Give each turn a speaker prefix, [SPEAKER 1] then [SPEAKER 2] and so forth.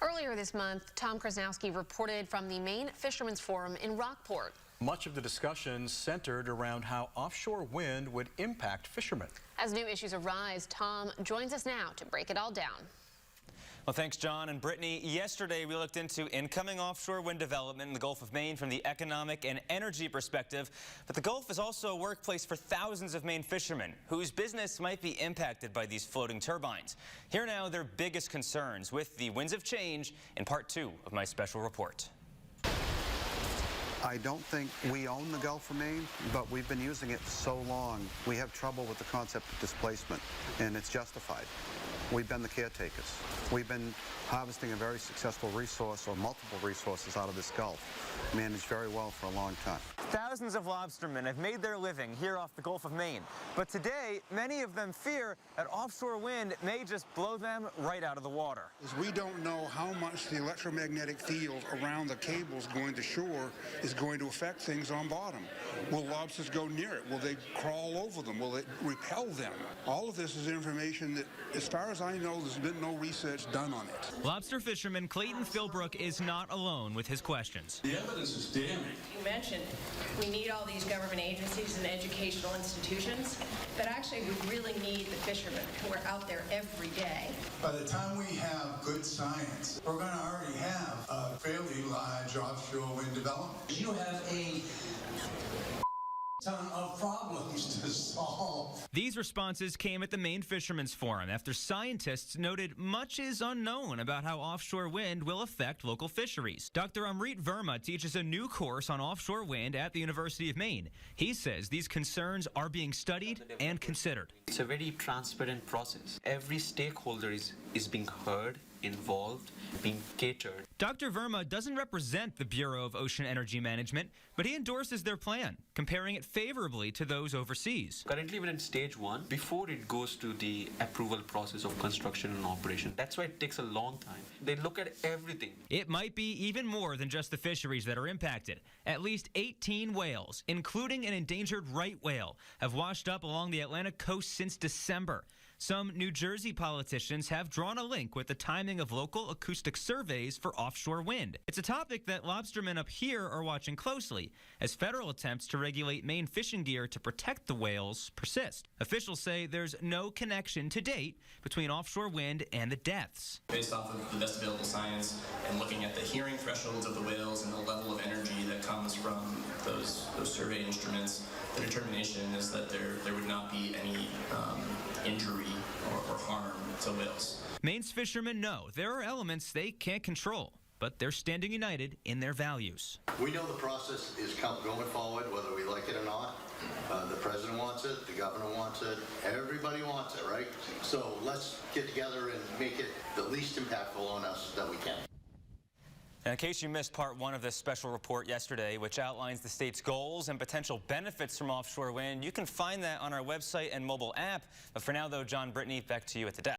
[SPEAKER 1] Earlier this month, Tom Krasnowski reported from the Maine Fishermen's Forum in Rockport.
[SPEAKER 2] Much of the discussion centered around how offshore wind would impact fishermen.
[SPEAKER 1] As new issues arise, Tom joins us now to break it all down.
[SPEAKER 3] Well, thanks, John and Brittany. Yesterday, we looked into incoming offshore wind development in the Gulf of Maine from the economic and energy perspective. But the Gulf is also a workplace for thousands of Maine fishermen whose business might be impacted by these floating turbines. Here now, their biggest concerns with the winds of change in part 2 of my special report.
[SPEAKER 4] I don't think we own the Gulf of Maine, but we've been using it so long, we have trouble with the concept of displacement, and it's justified. We've been the caretakers. We've been harvesting a very successful resource, or multiple resources, out of this Gulf, managed very well for a long time.
[SPEAKER 3] Thousands of lobstermen have made their living here off the Gulf of Maine. But today, many of them fear that offshore wind may just blow them right out of the water.
[SPEAKER 5] We don't know how much the electromagnetic field around the cables going to shore is going to affect things on bottom. Will lobsters go near it? Will they crawl over them? Will it repel them? All of this is information that, as far as I know, there's been no research done on it.
[SPEAKER 6] Lobster fisherman Clayton Philbrook is not alone with his questions.
[SPEAKER 7] The evidence is damning.
[SPEAKER 8] You mentioned we need all these government agencies and educational institutions, but actually we really need the fishermen who are out there every day.
[SPEAKER 7] By the time we have good science, we're going to already have a fairly large offshore wind development. You have a ton of problems to solve.
[SPEAKER 6] These responses came at the Maine Fishermen's Forum after scientists noted much is unknown about how offshore wind will affect local fisheries. Dr. Amrit Verma teaches a new course on offshore wind at the University of Maine. He says these concerns are being studied and considered.
[SPEAKER 9] It's a very transparent process. Every stakeholder is being heard, involved, being catered.
[SPEAKER 6] Dr. Verma doesn't represent the Bureau of Ocean Energy Management, but he endorses their plan, comparing it favorably to those overseas.
[SPEAKER 9] Currently, we're in stage 1 before it goes to the approval process of construction and operation. That's why it takes a long time. They look at everything.
[SPEAKER 6] It might be even more than just the fisheries that are impacted. At least 18 whales, including an endangered right whale, have washed up along the Atlantic coast since December. Some New Jersey politicians have drawn a link with the timing of local acoustic surveys for offshore wind. It's a topic that lobstermen up here are watching closely, as federal attempts to regulate Maine fishing gear to protect the whales persist. Officials say there's no connection to date between offshore wind and the deaths.
[SPEAKER 10] Based off of the best available science and looking at the hearing thresholds of the whales and the level of energy that comes from those survey instruments, the determination is that there would not be any injury or harm to whales.
[SPEAKER 6] Maine's fishermen know there are elements they can't control, but they're standing united in their values.
[SPEAKER 11] We know the process is going forward, whether we like it or not. The president wants it, the governor wants it, everybody wants it, right? So let's get together and make it the least impactful on us that we can.
[SPEAKER 3] And in case you missed part 1 of this special report yesterday, which outlines the state's goals and potential benefits from offshore wind, you can find that on our website and mobile app. But for now, though, John, Brittany, back to you at the desk.